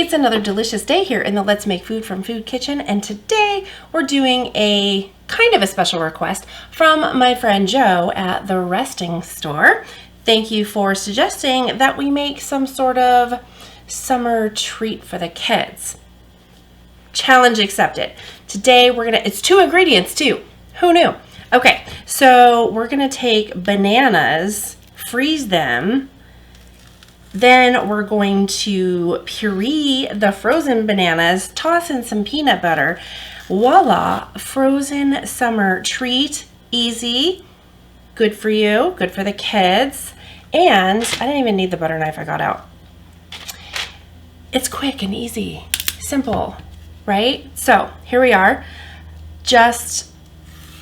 It's another delicious day here in the Let's Make Food from Food kitchen, and today we're doing a kind of a special request from my friend Joe at the Resting Store. Thank you for suggesting that we make some sort of summer treat for the kids. Challenge accepted. Today it's 2 ingredients too. Who knew? Okay, so we're gonna take bananas, freeze them. Then we're going to puree the frozen bananas, toss in some peanut butter. Voila, frozen summer treat. Easy, good for you, good for the kids. And I didn't even need the butter knife I got out. It's quick and easy, simple, right? So here we are. Just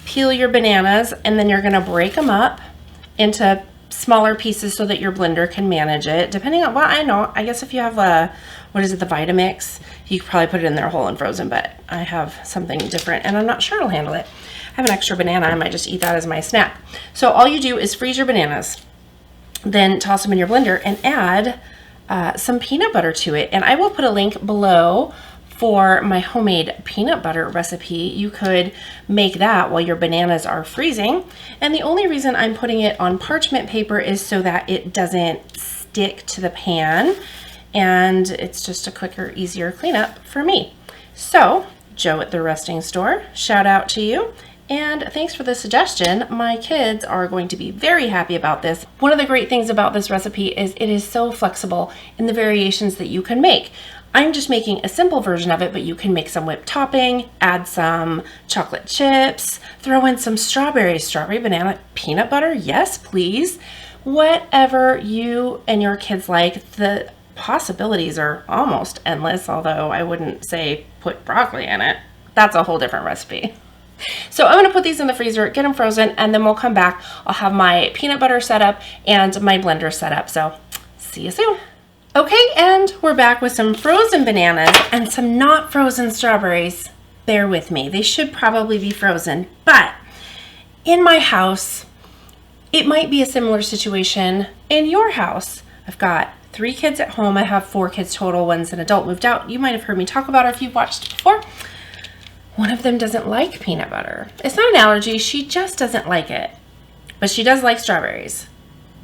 peel your bananas and then you're gonna break them up into smaller pieces so that your blender can manage it. Depending on, well, I guess if you have the Vitamix, you could probably put it in there whole and frozen, but I have something different and I'm not sure it'll handle it. I have an extra banana, I might just eat that as my snack. So all you do is freeze your bananas, then toss them in your blender and add some peanut butter to it. And I will put a link below for my homemade peanut butter recipe. You could make that while your bananas are freezing. And the only reason I'm putting it on parchment paper is so that it doesn't stick to the pan. And it's just a quicker, easier cleanup for me. So, Joe at the Resting Store, shout out to you. And thanks for the suggestion. My kids are going to be very happy about this. One of the great things about this recipe is it is so flexible in the variations that you can make. I'm just making a simple version of it, but you can make some whipped topping, add some chocolate chips, throw in some strawberry banana, peanut butter, yes please. Whatever you and your kids like, the possibilities are almost endless, although I wouldn't say put broccoli in it. That's a whole different recipe. So I'm gonna put these in the freezer, get them frozen, and then we'll come back. I'll have my peanut butter set up and my blender set up, so see you soon. Okay, and we're back with some frozen bananas and some not frozen strawberries. Bear with me, they should probably be frozen, but in my house, it might be a similar situation in your house. I've got 3 kids at home. I have 4 kids total. One's an adult, moved out. You might have heard me talk about her if you've watched before. One of them doesn't like peanut butter. It's not an allergy, she just doesn't like it, but she does like strawberries.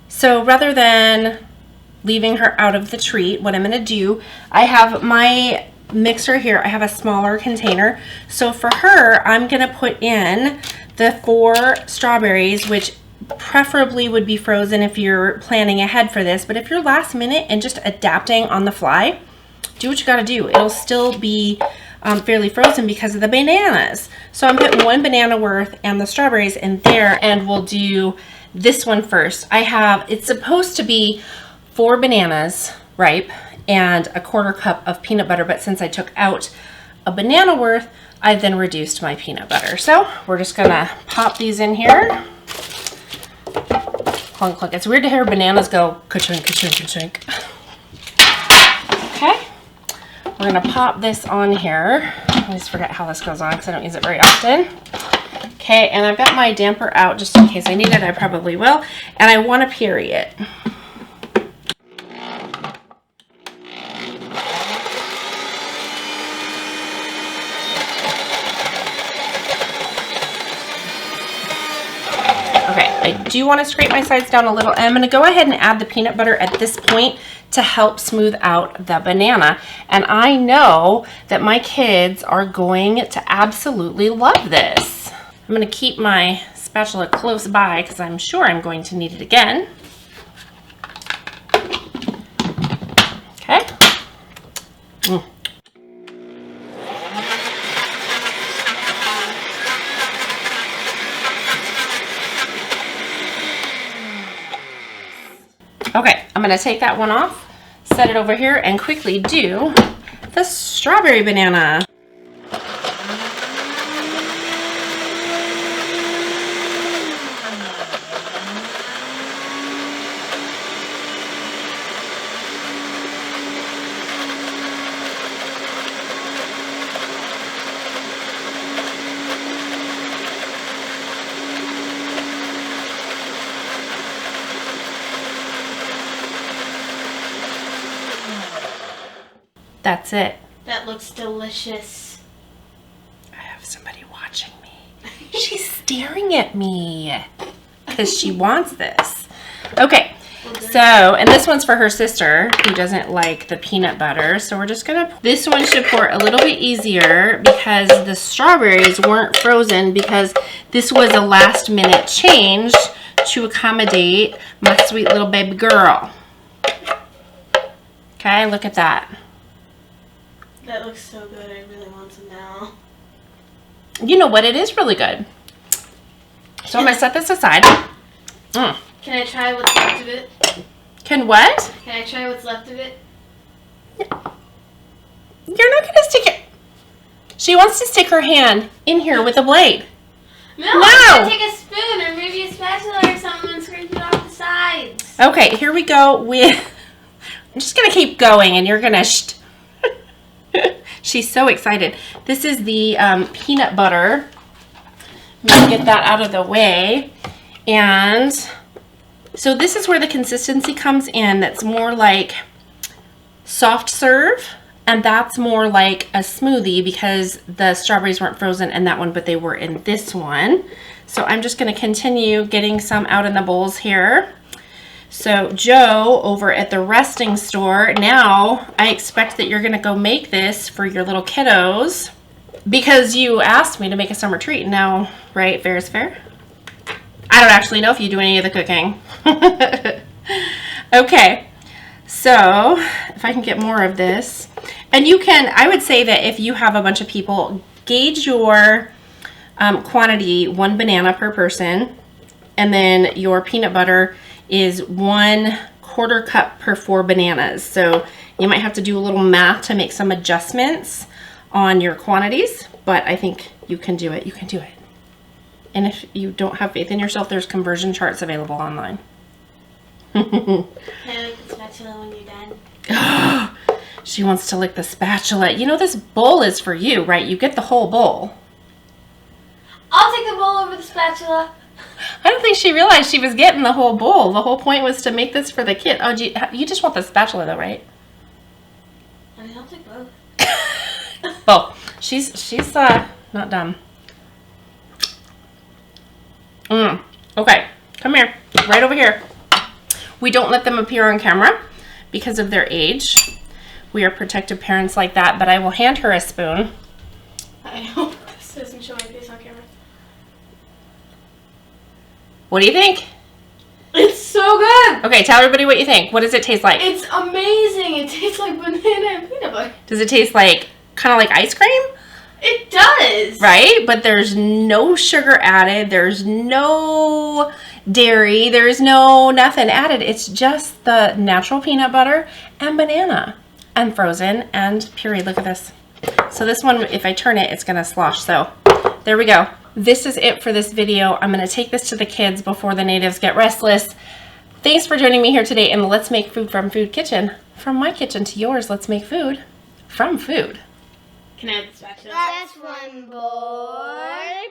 So rather than leaving her out of the treat, what I'm gonna do, I have my mixer here. I have a smaller container. So for her, I'm gonna put in the 4 strawberries, which preferably would be frozen if you're planning ahead for this. But if you're last minute and just adapting on the fly, do what you gotta do. It'll still be fairly frozen because of the bananas. So I'm putting 1 banana worth and the strawberries in there, and we'll do this one first. It's supposed to be 4 bananas ripe and a 1/4 cup of peanut butter, but since I took out a banana worth, I then reduced my peanut butter. So we're just gonna pop these in here. Clunk, clunk. It's weird to hear bananas go ka-chunk, ka-chunk, ka-chunk. Okay, we're gonna pop this on here. I always forget how this goes on because I don't use it very often. Okay, and I've got my damper out just in case I need it. I probably will. And I wanna puree it. I do want to scrape my sides down a little, and I'm going to go ahead and add the peanut butter at this point to help smooth out the banana. And I know that my kids are going to absolutely love this. I'm going to keep my spatula close by because I'm sure I'm going to need it again. Okay. Okay, I'm gonna take that one off, set it over here, and quickly do the strawberry banana. That's it. That looks delicious. I have somebody watching me. She's staring at me because she wants this. Okay, so, and this one's for her sister who doesn't like the peanut butter. So we're just gonna, this one should pour a little bit easier because the strawberries weren't frozen, because this was a last minute change to accommodate my sweet little baby girl. Okay, look at that. That looks so good. I really want some now. You know what? It is really good. So I'm going to set this aside. Can I try what's left of it? Can what? Can I try what's left of it? You're not going to stick it. She wants to stick her hand in here with a blade. No! I'm going to take a spoon or maybe a spatula or something and scrape it off the sides. Okay, here we go with... I'm just going to keep going and you're going to... She's so excited. This is the peanut butter. Let me get that out of the way. And so this is where the consistency comes in. That's more like soft serve. And that's more like a smoothie because the strawberries weren't frozen in that one, but they were in this one. So I'm just going to continue getting some out in the bowls here. So Joe over at the resting store, now I expect that you're going to go make this for your little kiddos because you asked me to make a summer treat. Now, right, fair is fair? I don't actually know if you do any of the cooking. Okay, so if I can get more of this. And you can, I would say that if you have a bunch of people, gauge your quantity, 1 banana per person, and then your peanut butter is 1/4 cup per 4 bananas. So you might have to do a little math to make some adjustments on your quantities, but I think you can do it. You can do it. And if you don't have faith in yourself, there's conversion charts available online. Can I lick the spatula when you're done? She wants to lick the spatula. You know this bowl is for you, right? You get the whole bowl. I'll take the bowl over the spatula. I don't think she realized she was getting the whole bowl. The whole point was to make this for the kid. Oh, you just want the spatula though, right? I mean, I'll take both. Oh, she's not dumb. Okay, come here, right over here. We don't let them appear on camera because of their age. We are protective parents like that, but I will hand her a spoon. I hope this doesn't show my face on camera. What do you think? It's so good! Okay, tell everybody what you think. What does it taste like? It's amazing. It tastes like banana and peanut butter. Does it taste like, kind of like ice cream? It does! Right? But there's no sugar added. There's no dairy. There's no nothing added. It's just the natural peanut butter and banana. And frozen and puree. Look at this. So this one, if I turn it, it's going to slosh. So there we go. This is it for this video. I'm going to take this to the kids before the natives get restless. Thanks for joining me here today in the Let's Make Food from Food kitchen. From my kitchen to yours, let's make food from food. Can I have the spatula? That's one board.